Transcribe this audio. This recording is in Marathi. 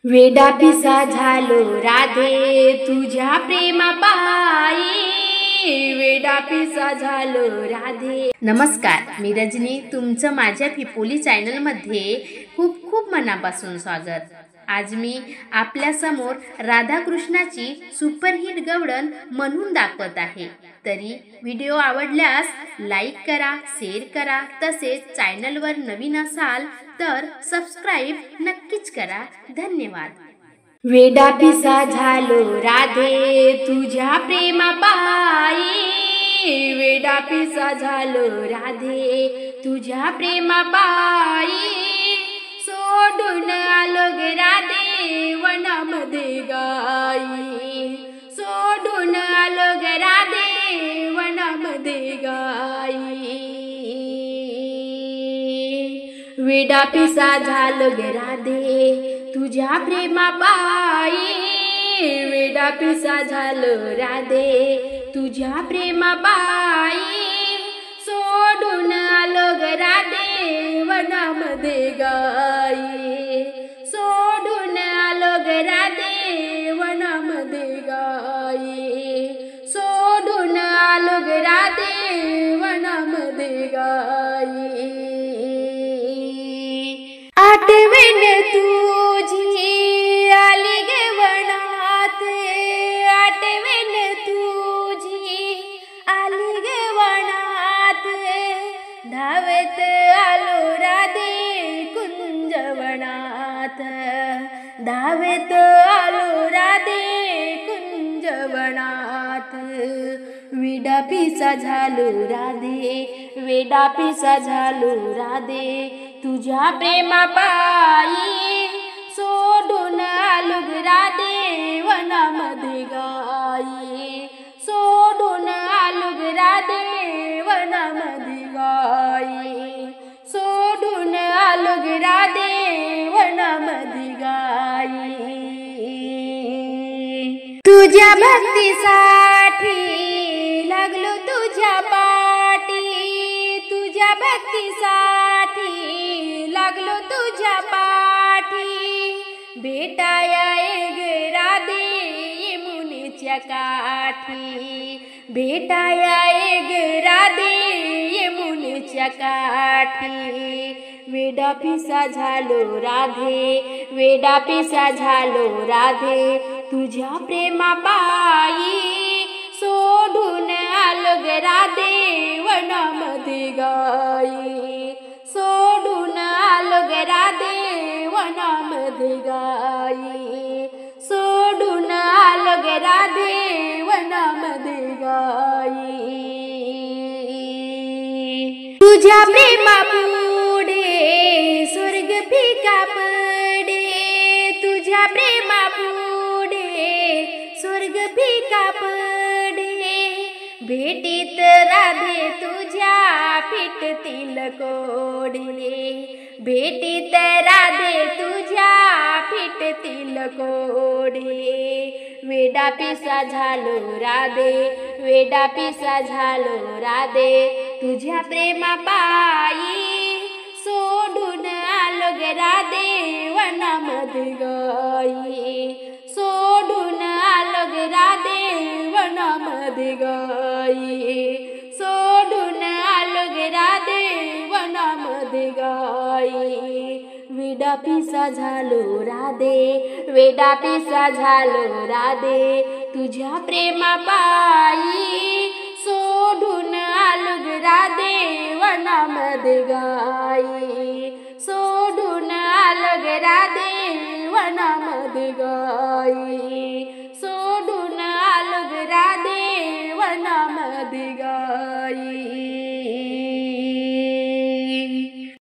वेडा पिसा झालो राधे तुझ्या प्रेमापायी, वेडा पिसा झालो राधे। नमस्कार, मी रजनी, तुमचं माझ्या पिपोली चॅनलमध्ये खूप खूप मनापासून स्वागत। आज मी आपल्या समोर राधाकृष्णाची सुपरहिट गवळण म्हणून दाखवत आहे। तरी व्हिडिओ आवडल्यास लाईक करा, शेअर करा, तसेच चॅनलवर नवीन असाल तर सबस्क्राइब नक्कीच करा। धन्यवाद। वेडा पिसा झालो राधे तुझ्या प्रेमापायी, वेडा पिसा झालो राधे तुझ्या प्रेमापायी, सोडून आलो गे राधे वनामध्ये गाई, सोडून आलो गे राधे वनामध्ये गाई। वेडा पिसा झालो गे राधे तुझ्या प्रेमापायी, वेडा पिसा झालो राधे तुझ्या प्रेमापायी, सोडून आलो गे राधे वनामध्ये गाई, सोडून आलो गे राधे वनामध्ये गाई, सोडून आलो गे राधे वनामध्ये गाई। आठवण तुझी आली गे वनात, आठवण तुझी आली गे वनात, धावत आलो राधे कुंजवनात, धावत आलो राधे कुंजवनात। वेडा पिसा झालो राधे, वेडा पिसा झालो राधे तुझ्या प्रेमापायी, सोडून आलो गे राधे वनामध्ये गाई, सोडून आलो गे राधे वनामध्ये गाई, सोडून आलो गे राधे वनामध्ये गाई। तुझ्या भक्तीसाठी लागलो तुझ्या पाठी, तुझ्या भक्तीसाठी लागलो तुझ्या पाठी, भेटाया गे राधे यमुनेच्या काठी, भेटाया गे राधे यमुनेच्या काठी। वेडा पिसा झालो राधे, वेडा पिसा झालो राधे तुझ्या प्रेमापायी, सोडून आलो गे राधे वनामध्ये गाई, सोडून आलो गे राधे वनामध्ये गाई, सोडून आलो गे राधे वनामध्ये गाई। तुझ्या प्रेमापुढे स्वर्ग फिका पडे, तुझ्या प्रेमापुढे स्वर्ग फिका पडे, भेटीत राधे तुझ्या फिटतील कोडे, भेटीत राधे तुझ्या फिटतील कोडे। वेडा पिसा झालो राधे, वेडा पिसा झालो राधे तुझ्या प्रेमापायी, सोडून आलो गे राधे वनामध्ये गाई, सोडून आलो गे राधे वनामध्ये गाई, सोडून आलो गे राधे वनामध्ये गाई। वेडा पिसा झालो राधे, वेडा पिसा झालो राधे तुझ्या प्रेमापायी, सोडून आलो गे राधे वनामध्ये गाई, सोडून आलो गे राधे वनामध्ये गाई।